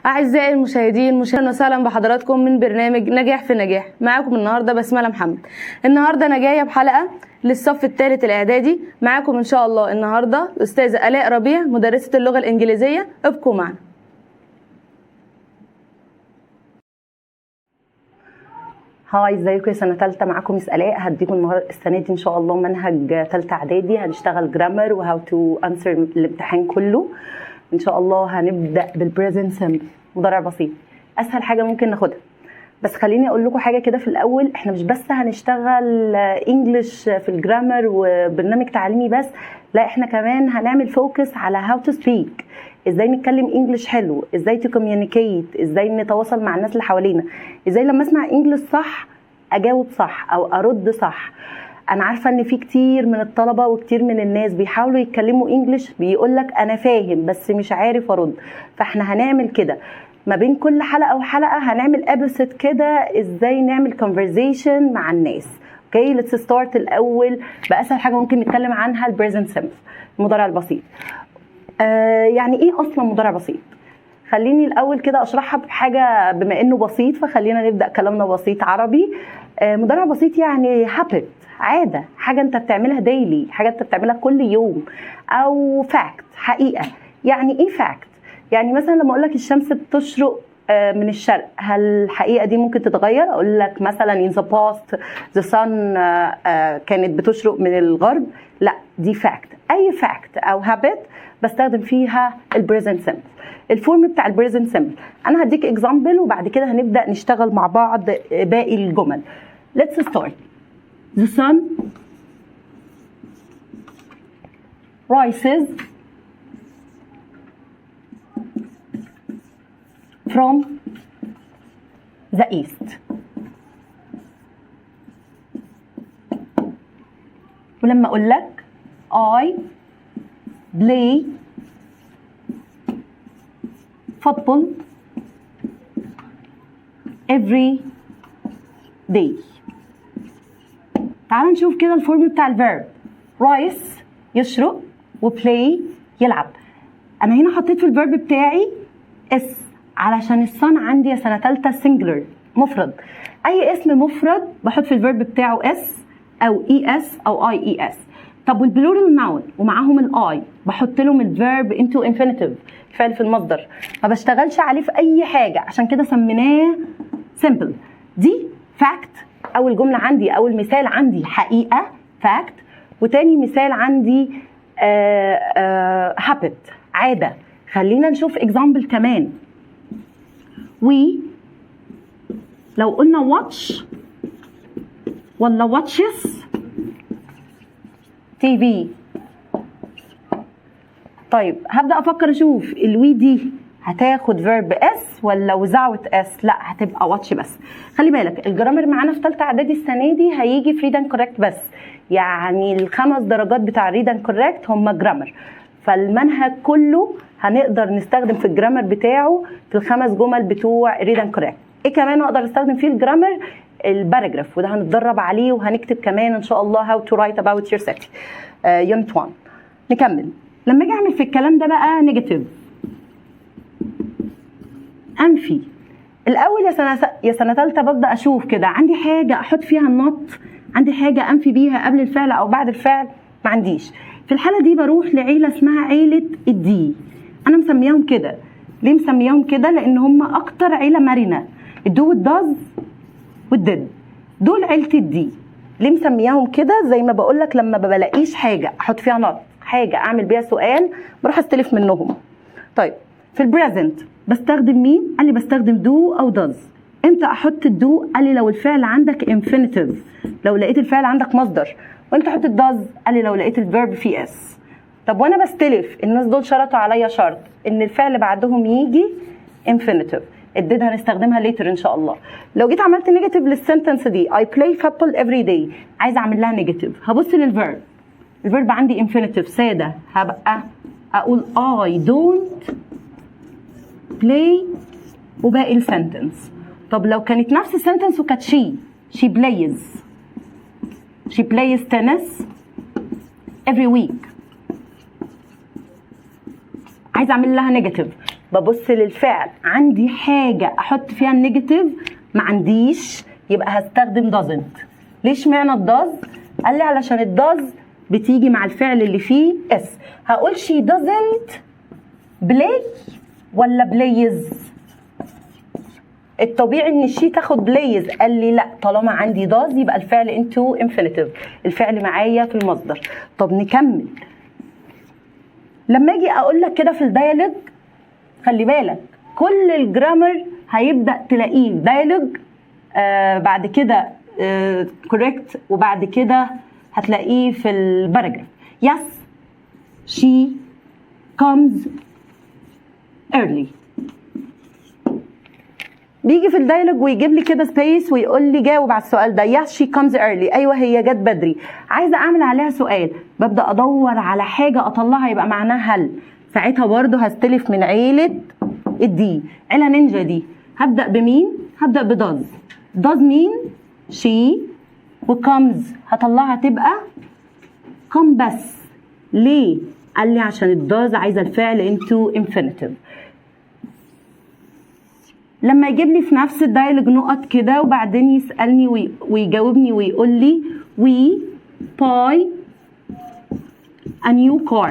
أعزائي المشاهدين، أهلا وسهلا بحضراتكم من برنامج نجاح في نجاح. معاكم النهارده بسملة محمد. النهارده أنا جاية بحلقة للصف الثالث الإعدادي. معاكم إن شاء الله النهارده الأستاذة آلاء ربيع مدرسة اللغة الإنجليزية. ابقوا معنا. هاي، ازيكم يا سنه ثالثه؟ معاكم مس آلاء. هديكم النهارده السنه دي ان شاء الله منهج ثالثه اعدادي. هنشتغل جرامر وهاو تو انسر الامتحان كله ان شاء الله. هنبدا بالبريزنت سمبل، مضارع بسيط، اسهل حاجه ممكن ناخدها. بس خليني اقول لكم حاجه كده في الاول، احنا مش بس هنشتغل انجلش في الجرامر وبرنامج تعليمي بس، لا احنا كمان هنعمل فوكس على هاو تو سبيك، ازاي نتكلم انجلش حلو، ازاي تو كوميونيكيت، ازاي نتواصل مع الناس اللي حوالينا، ازاي لما اسمع انجلش صح اجاوب صح او ارد صح. انا عارفه ان في كتير من الطلبه وكتير من الناس بيحاولوا يتكلموا انجلش، بيقولك انا فاهم بس مش عارف ارد. فاحنا هنعمل كده ما بين كل حلقه وحلقه، هنعمل ابيسود كده ازاي نعمل كونفرزيشن مع الناس. اوكي، ليتس ستارت الاول باسهل حاجه ممكن نتكلم عنها، البريزنت سمبل، المضارع البسيط. يعني ايه اصلا مضارع بسيط؟ خليني الاول كده اشرحها بحاجه، بما انه بسيط فخلينا نبدا كلامنا بسيط عربي. مضارع بسيط يعني هابت، عاده، حاجه انت بتعملها ديلي، حاجه انت بتعملها كل يوم، او فاكت، حقيقه. يعني ايه فاكت؟ يعني مثلا لما اقول لك الشمس بتشرق من الشرق، هل الحقيقه دي ممكن تتغير؟ اقول لك مثلا in the past the sun كانت بتشرق من الغرب، لا دي فاكت. اي فاكت او هابت بستخدم فيها البريزنت سمبل. الفورم بتاع البريزنت سمبل انا هديك اكزامبل وبعد كده هنبدا نشتغل مع بعض باقي الجمل. Let's start. The sun rises from the east. ولما اقول لك I play football every day. تعالوا نشوف كده الفورم بتاع الفيرب. رايس يشرق وبلاي يلعب. انا هنا حطيت في الفيرب بتاعي اس علشان الصن عندي يا سنه ثالثه سنجلر، مفرد. اي اسم مفرد بحط في الفيرب بتاعه اس او اي اس او اي اي اس. طب والبلورال ناون ومعاهم الاي بحط لهم الفيرب انتو انفينيتيف، فعل في المصدر، ما بشتغلش عليه في اي حاجه، عشان كده سميناه سمبل. دي فاكت، اول جمله عندي، اول مثال عندي حقيقه فاكت، وتاني مثال عندي هابت، عاده. خلينا نشوف اكزامبل كمان. وي لو قلنا واتش ولا واتشز تي في. طيب هبدا افكر اشوف الوي دي هتاخد فيرب اس ولا وزاوت اس؟ لا، هتبقى واتش بس. خلي بالك الجرامر معانا في ثالثه اعدادي السنه دي هيجي في ريد اند كوريكت بس، يعني ال5 درجات بتاع ريد اند كوريكت هم جرامر، فالمنهج كله هنقدر نستخدم في الجرامر بتاعه في ال5 جمل بتوع ريد اند كوريكت. ايه كمان اقدر استخدم فيه الجرامر؟ الباراجراف، وده هنتدرب عليه وهنكتب كمان ان شاء الله هاو تو رايت اباوت يور سيتي يونت 1. نكمل. لما اجي اعمل في الكلام ده بقى نيجاتيف، انفي. الاول يا سنه ثالثه ببدا اشوف كده عندي حاجه احط فيها النط، عندي حاجه انفي بيها قبل الفعل او بعد الفعل، ما عنديش. في الحاله دي بروح لعيله اسمها عيله الدي. انا مسمياهم كده. ليه مسمياهم كده؟ لان هم اكتر عيله مرنه، الدو والداز والدد، دول عيله الدي. ليه مسمياهم كده؟ زي ما بقول لك لما بلاقيش حاجه احط فيها نط، حاجه اعمل بيها سؤال، بروح استلف منهم. طيب في البريزنت بستخدم مين؟ قال لي بستخدم دو او داز. امتى احط الدو؟ قال لي لو الفعل عندك انفينيتيف، لو لقيت الفعل عندك مصدر. وانت حط الداز؟ قال لي لو لقيت الفيرب فيه اس. طب وانا بستلف الناس دول شرطوا عليا شرط ان الفعل بعدهم يجي انفينيتيف. الديد هنستخدمها ليتر ان شاء الله. لو جيت عملت نيجاتيف للسنتنس دي I play football every day، عايزه اعمل لها نيجاتيف، هبص للفيرب. الفيرب عندي انفينيتيف ساده، هبقى اقول I don't play وباقي السنتنس. طب لو كانت نفس السنتنس وكانت she plays tennis every week، عايزه اعمل لها نيجاتيف، ببص للفعل، عندي حاجة احط فيها النيجاتيف؟ ما عنديش، يبقى هستخدم doesn't. ليش معنى الداز؟ قال لي علشان الداز بتيجي مع الفعل اللي فيه اس. هقول she doesn't play ولا plays؟ الطبيعي ان الشي تاخد بلايز، قال لي لا، طالما عندي داز يبقى الفعل انتو انفينيتيف، الفعل معايا في المصدر. طب نكمل. لما اجي اقول لك كده في الديالوج، خلي بالك كل الجرامر هيبدا تلاقيه ديالوج، بعد كده كوريكت، وبعد كده هتلاقيه في الباراجراف. yes she comes early. بيجي في الدايلوج ويجيب لي كده سبيس ويقول لي جاوب على السؤال ده. yes she comes early، ايوه هي جت بدري. عايزه اعمل عليها سؤال، ببدا ادور على حاجه اطلعها يبقى معناها هل. ساعتها برضو هستلف من عيله الدي، عيله نينجا دي. هبدا بمين؟ هبدا بداز. داز مين؟ she، وكمز هطلعها تبقى come بس. ليه؟ قال لي عشان الداز عايزه الفعل انتو انفينيتيف. لما يجيب لي في نفس الدايلوج نقط كده وبعدين يسألني ويجاوبني ويقول لي we buy a new car،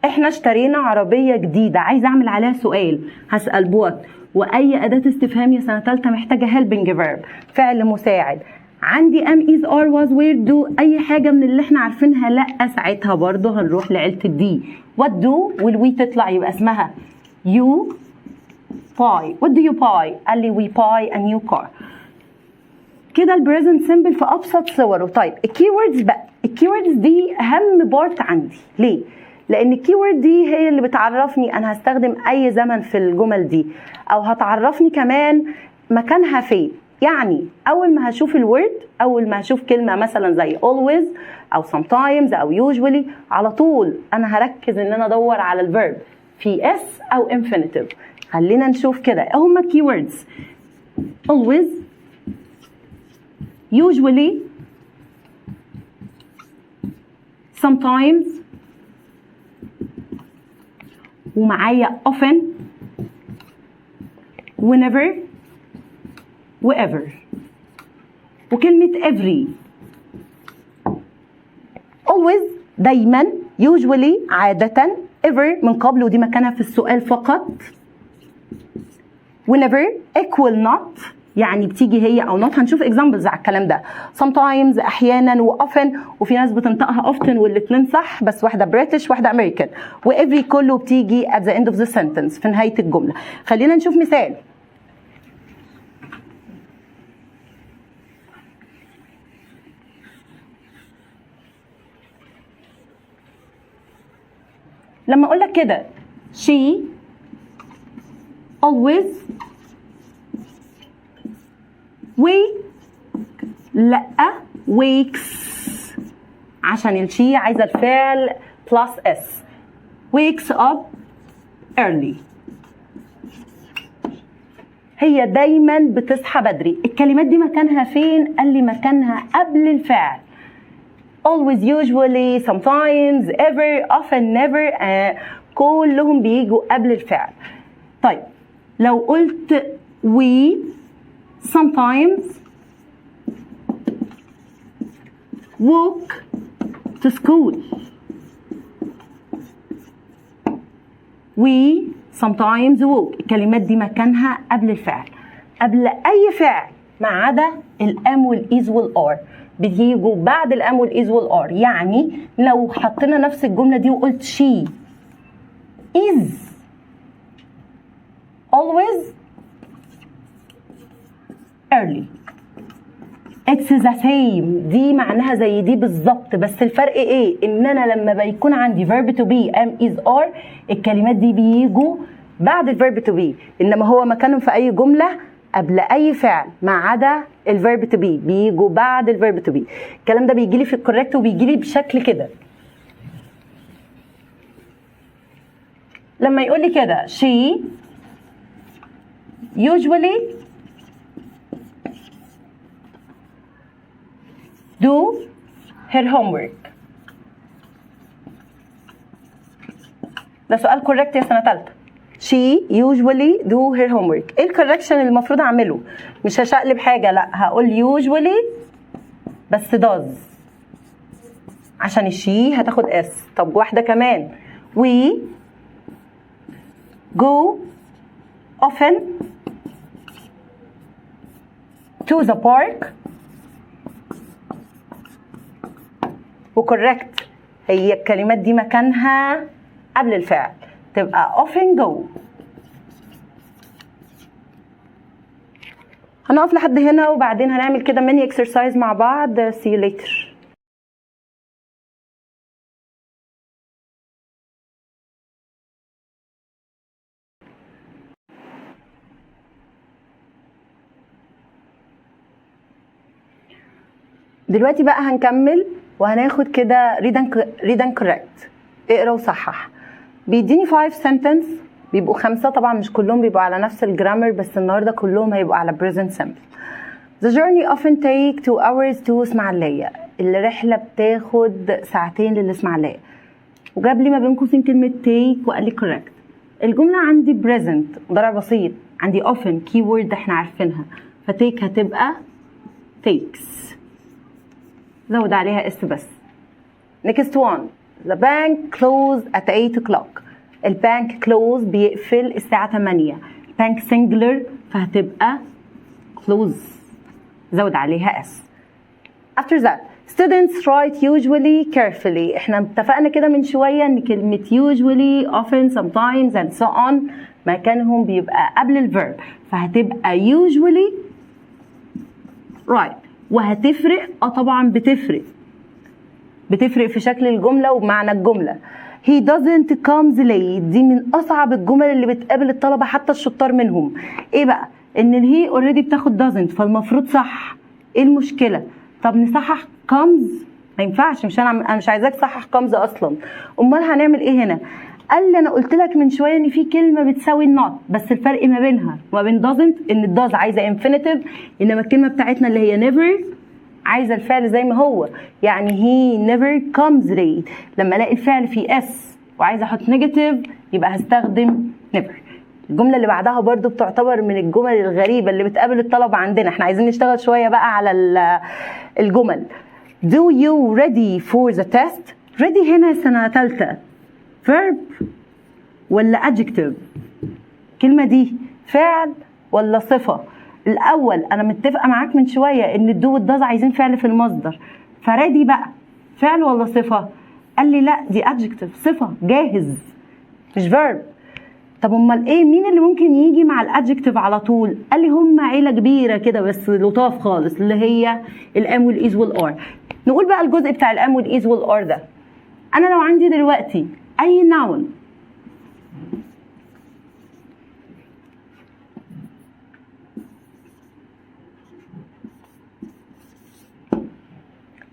احنا اشترينا عربية جديدة. عايز اعمل عليها سؤال، هسأل بوات، واي اداة استفهام يا سنة تالتة محتاجة helping verb، فعل مساعد. عندي am is are was were do، اي حاجة من اللي احنا عارفينها لا، ساعتها برضو هنروح لعيلة الدي. what do والوي تطلع يبقى اسمها you buy. what do you buy؟ قال لي we buy a new car. كده البريزنت سيمبل في ابسط صوره. طيب الكيوردز بقى، الكيوردز دي اهم بارت عندي. ليه؟ لان الكيورد دي هي اللي بتعرفني انا هستخدم اي زمن في الجمل دي، او هتعرفني كمان مكانها فين. يعني اول ما هشوف الورد، اول ما هشوف كلمه مثلا زي always او sometimes او usually، على طول انا هركز ان انا ادور على الفيرب في اس او infinitive. خلينا نشوف كده هما keywords: always، usually، sometimes، ومعايا often، whenever، wherever، وكلمة every. always دايما، usually عادة، ever من قبل ودي مكانها في السؤال فقط، whenever equal not يعني بتيجي هي او not. هنشوف examples على الكلام ده. sometimes احيانا، وoften، وفي ناس بتنطقها often والاتنين صح، بس واحده بريتش واحده امريكان. وevery كله بتيجي at the end of the sentence في نهايه الجمله. خلينا نشوف مثال. لما اقول لك كده she always لا wakes، عشان الشي عايزه الفعل plus s. wakes up early، هي دايما بتصحى بدري. الكلمات دي مكانها فين؟ قال لي مكانها قبل الفعل. always، usually، sometimes، ever، often، never، كلهم بيجوا قبل الفعل. طيب لو قلت we sometimes walk to school، we sometimes walk، الكلمات دي مكانها قبل الفعل، قبل اي فعل ما عدا الام والايز والار، بيجوا بعد الام والايز والار. يعني لو حطينا نفس الجمله دي وقلت she is always early، it's the same، دي معناها زي دي بالظبط. بس الفرق ايه؟ ان انا لما بيكون عندي verb to be am is are، الكلمات دي بيجوا بعد الverb to be، انما هو مكانهم في اي جمله قبل اي فعل ما عدا الverb to be، بيجوا بعد الverb to be. الكلام ده بيجي لي في الكوريكت وبيجي لي بشكل كده. لما يقول لي كده she usually do her homework، ده سؤال كوريكت يا سنه ثالثه. she usually do her homework. ايه الكوركشن اللي المفروض اعمله؟ مش هشقلب حاجه، لا هقول usually بس does عشان الشي هتاخد اس. طب واحده كمان، we go often to the park وكوركت. هي الكلمات دي مكانها قبل الفعل تبقى often go. هنقف لحد هنا وبعدين هنعمل كده ميني اكسرسايز مع بعض. see you later. دلوقتي بقى هنكمل وهناخد كده read and correct. اقرا وصحح. بيديني 5 sentence، بيبقوا 5 طبعا، مش كلهم بيبقوا على نفس الجرامر، بس النهارده كلهم هيبقوا على present simple. The journey often take 2 hours to اسماعيلية. الرحلة بتاخد ساعتين للإسماعيلية. وجاب لي ما بين قوسين كلمة take وقال لي correct. الجملة عندي present مضارع بسيط، عندي often keyword احنا عارفينها، فتيك هتبقى takes، زود عليها اس بس. next one the bank closed at 8 o'clock. البانك close بيقفل الساعة 8. bank singular فهتبقى close، زود عليها اس. after that students write usually carefully. احنا اتفقنا كده من شوية ان كلمة usually often sometimes and so on مكانهم بيبقى قبل الفيرب، فهتبقى usually right. وهتفرق طبعا بتفرق في شكل الجملة ومعنى الجملة. he doesn't comes late دي من اصعب الجمل اللي بتقابل الطلبة حتى الشطار منهم. ايه بقى؟ ان الهي اوريدي بتاخد doesn't فالمفروض صح. ايه المشكلة؟ طب نصحح comes؟ ما ينفعش، انا مش عايزاك تصحح comes اصلا. امال هنعمل ايه هنا؟ قال لي انا قلت لك من شويه ان في كلمه بتساوي not، بس الفرق ما بينها وما بين doesn't ان الداز عايزه infinitive، انما الكلمه بتاعتنا اللي هي never عايزه الفعل زي ما هو، يعني he never comes late. لما الاقي الفعل فيه اس وعايزه احط نيجاتيف يبقى هستخدم never. الجمله اللي بعدها برضو بتعتبر من الجمل الغريبه اللي بتقابل الطلبه عندنا. احنا عايزين نشتغل شويه بقى على الجمل. do you ready for the test؟ ready هنا سنه ثالثه verb ولا adjective؟ الكلمة دي فعل ولا صفة؟ الأول أنا متفقة معاك من شوية إن الدو والداز عايزين فعل في المصدر، فريدي بقى فعل ولا صفة؟ قال لي لا دي adjective، صفة جاهز مش verb. طب أمال إيه؟ مين اللي ممكن يجي مع الادجكتيف على طول؟ قال لي هم عيلة كبيرة كده بس لطاف خالص اللي هي الام والإيز والآر. نقول بقى الجزء بتاع الام والإيز والآر ده. أنا لو عندي دلوقتي أي noun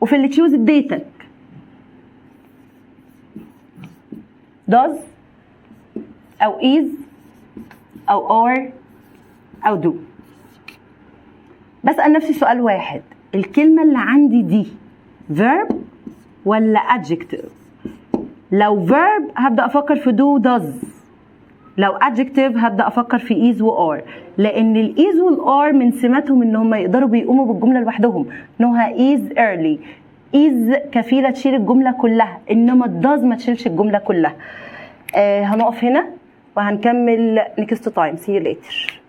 وفي اللي تشوز اديتك does أو is أو are أو do، بسأل نفسي سؤال واحد، الكلمة اللي عندي دي verb ولا adjective؟ لو verb هبدأ أفكر في do does، لو adjective هبدأ أفكر في is و are، لأن ال is وال are من سماتهم إن هم يقدروا بيقوموا بالجملة لوحدهم. نوها is early، is كفيلة تشيل الجملة كلها، إنما does ما تشيلش الجملة كلها. هنقف هنا وهنكمل next time. see you later.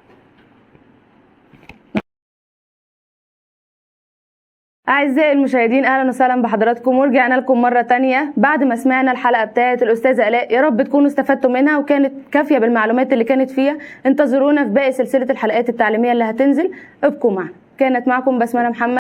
أعزائي المشاهدين أهلا وسهلا بحضراتكم، ورجعنا لكم مرة تانية بعد ما سمعنا الحلقة بتاعة الأستاذة آلاء. يا رب تكونوا استفدتوا منها وكانت كافية بالمعلومات اللي كانت فيها. انتظرونا في باقي سلسلة الحلقات التعليمية اللي هتنزل. ابقوا معنا. كانت معكم بسمة محمد.